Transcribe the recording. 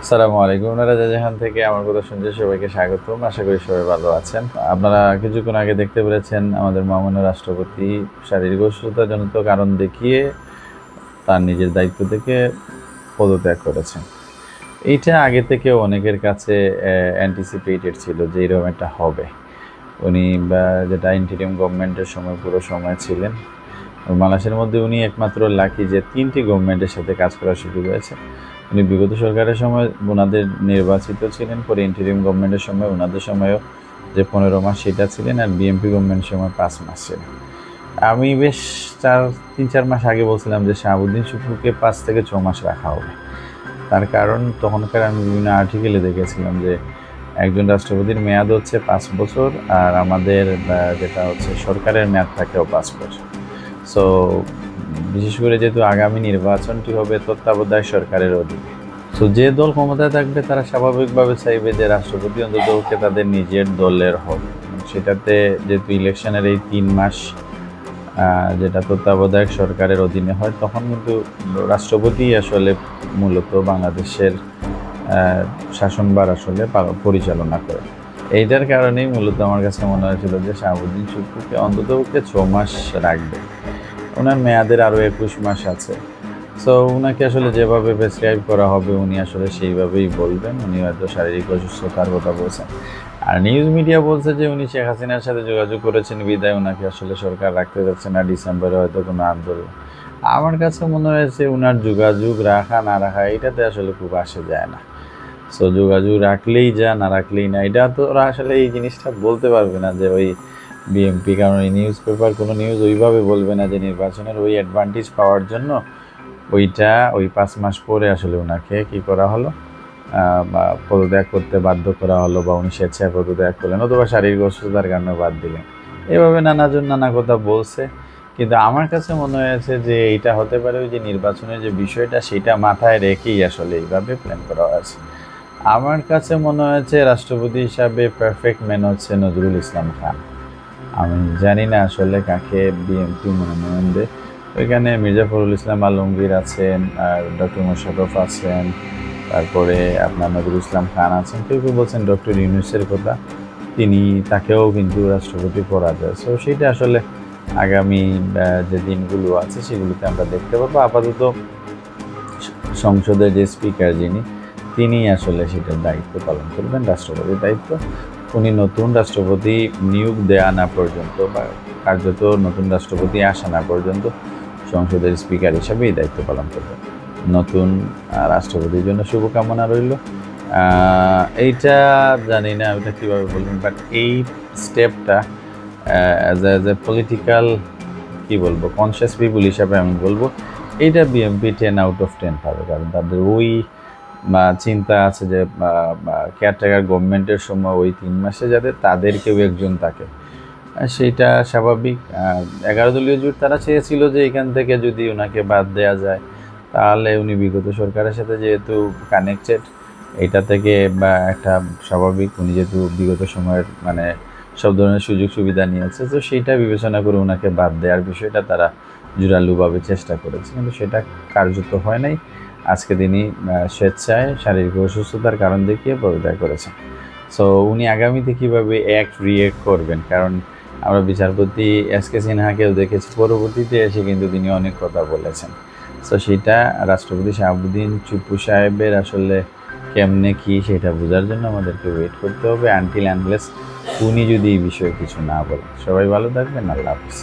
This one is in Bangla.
আসসালামু আলাইকুম। ওনারা যেখান থেকে আমার কথা শুনছে সবাইকে স্বাগতম। আশা করি সবাই ভালো আছেন। আপনারা কিছুক্ষণ আগে দেখতে পেরেছেন আমাদের মাননীয় রাষ্ট্রপতি শারীরিক অসুস্থতাজনিত কারণ দেখিয়ে তার নিজের দায়িত্ব থেকে পদত্যাগ করেছেন। এইটা আগে থেকে অনেকের কাছে অ্যান্টিসিপেটেড ছিল যে এরকম একটা হবে। উনি যেটা ইন্টারিম গভর্নমেন্টের সময় পুরো সময় ছিলেন। বাংলাদেশের মধ্যে উনি একমাত্র লাকি যে 3টি গভর্নমেন্টের সাথে কাজ করার সুযোগ হয়েছে। উনি বিগত সরকারের সময় ওনাদের নির্বাচিত ছিলেন, পরে ইন্টারিম গভর্নমেন্টের সময় ওনাদের সময়ও যে 15 মাস সেটা ছিলেন, আর বিএনপি গভর্নমেন্টের সময় 5 মাস ছিলেন। আমি বেশ 3-4 মাস আগে বলছিলাম যে শাহাবুদ্দিন শুক্কুরকে 5 থেকে 6 মাস রাখা হবে। তার কারণ তখনকার আমি বিভিন্ন আর্টিকেলে দেখেছিলাম যে একজন রাষ্ট্রপতির মেয়াদ হচ্ছে 5 বছর, আর আমাদের যেটা হচ্ছে সরকারের মেয়াদ থাকেও 5 বছর। সো বিশেষ করে যেহেতু আগামী নির্বাচনটি হবে তত্ত্বাবধায়ক সরকারের অধীনে, তো যে দল ক্ষমতায় থাকবে তারা স্বাভাবিকভাবে চাইবে যে রাষ্ট্রপতি অন্ততপক্ষে তাদের নিজের দলের হোক। সেটাতে যেহেতু ইলেকশনের এই 3 মাস যেটা তত্ত্বাবধায়ক সরকারের অধীনে হয়, তখন কিন্তু রাষ্ট্রপতি আসলে মূলত বাংলাদেশের শাসনভার আসলে পরিচালনা করে। এইটার কারণেই মূলত আমার কাছে মনে হয়েছিল যে শাহাবুদ্দিন শুক্কুরকে অন্ততপক্ষে 6 মাস রাখবে। ওনার মেয়াদের আরও 21 মাস আছে। সো ওনাকে আসলে যেভাবে প্রেসক্রাইব করা হবে উনি আসলে সেইভাবেই বলবেন। উনি হয়তো শারীরিক অসুস্থতার কথা বলছেন, আর নিউজ মিডিয়া বলছে যে উনি শেখ হাসিনার সাথে যোগাযোগ করেছেন বিদায় ওনাকে আসলে সরকার রাখতে যাচ্ছে না, ডিসেম্বরে হয়তো কোনো আন্দোলন। আমার কাছে মনে হয়েছে ওনার যোগাযোগ রাখা না রাখা এটাতে আসলে খুব আসে যায় না। সো যোগাযোগ রাখলেই যা, না রাখলেই না, এটা তো ওরা আসলে এই জিনিসটা বলতে পারবে না যে ওই বিএমপি, কারণ এই নিউজ পেপার কোনো নিউজ ওইভাবে বলবে না যে নির্বাচনের ওই অ্যাডভান্টেজ পাওয়ার জন্য ওই 5 মাস পরে আসলে ওনাকে কী করা হলো, বা পদত্যাগ করতে বাধ্য করা হলো, বা উনি স্বেচ্ছায় পদত্যাগ করলেন, অথবা শারীরিক অসুস্থতার কারণে বাদ দিলেন। এভাবে নানাজন নানা কথা বলছে, কিন্তু আমার কাছে মনে হয়েছে যে এইটা হতে পারে ওই যে নির্বাচনের যে বিষয়টা সেটা মাথায় রেখেই আসলে এইভাবে প্ল্যান করা হয়েছে। আমার কাছে মনে হয়েছে রাষ্ট্রপতি হিসাবে পারফেক্ট ম্যান হচ্ছে নজরুল ইসলাম খান। আমি জানি না আসলে কাকে বিএনপি মনোনয়ন দেয়। ওইখানে মির্জা ফখরুল ইসলাম আলমগীর আছেন, আর ডক্টর মোশাররফ আছেন, তারপরে আপনার নজরুল ইসলাম খান আছেন, কেউ কেউ বলছেন ডক্টর ইউনূসের কথা, তাকেও কিন্তু রাষ্ট্রপতি করা যায়। সো সেটা আসলে আগামী যে দিনগুলো আছে সেগুলোতে আমরা দেখতে পাবো। আপাতত সংসদের যে স্পিকার তিনি আসলে সেটার দায়িত্ব পালন করবেন, রাষ্ট্রপতির দায়িত্ব। উনি নতুন রাষ্ট্রপতি নিয়োগ দেয়া না পর্যন্ত, বা কার্যত নতুন রাষ্ট্রপতি আসা না পর্যন্ত সংসদের স্পিকার হিসাবে এই দায়িত্ব পালন করবেন। নতুন রাষ্ট্রপতির জন্য শুভকামনা রইল। এইটা জানি না ওটা কীভাবে বলবেন, বাট এই স্টেপটা অ্যাজ এ পলিটিক্যাল কী বলবো, কনসিয়াস পিপুল হিসাবে আমি বলবো এইটা বিএনপি 10 out of 10 পাবে, কারণ তাদের ওই চিন্তা আছে যে কেয়ারটেকার গভর্নমেন্টের সময় ওই 3 মাসে যাতে তাদের কেউ একজন থাকে, সেইটা স্বাভাবিক। 11 দলীয় জোট তারা চেয়েছিল যে এখান থেকে যদি ওনাকে বাদ দেওয়া যায় তাহলে উনি বিগত সরকারের সাথে যেহেতু কানেক্টেড, এইটা থেকে বা একটা স্বাভাবিক, উনি যেহেতু বিগত সময়ের সব ধরনের সুযোগ সুবিধা নিয়েছে, তো সেইটা বিবেচনা করে ওনাকে বাদ দেওয়ার বিষয়টা তারা জোরালোভাবে চেষ্টা করেছে, কিন্তু সেটা কার্যত হয় নাই। আজকে তিনি স্বেচ্ছায় শারীরিক অসুস্থতার কারণ দেখিয়ে পদত্যাগ করেছেন। সো উনি আগামীতে কীভাবে রিয়েক্ট করবেন, কারণ আমরা বিচারপতি এস.কে. সিনহাকেও দেখেছি পরবর্তীতে এসে কিন্তু তিনি অনেক কথা বলেছেন। সো সেটা রাষ্ট্রপতি শাহাবুদ্দিন চুপ্পু সাহেবের আসলে কেমনে কী সেটা বোঝার জন্য আমাদেরকে ওয়েট করতে হবে, আনটিল আনলেস উনি যদি এই বিষয়ে কিছু না বলেন। সবাই ভালো থাকবেন, আল্লাহ হাফিজ।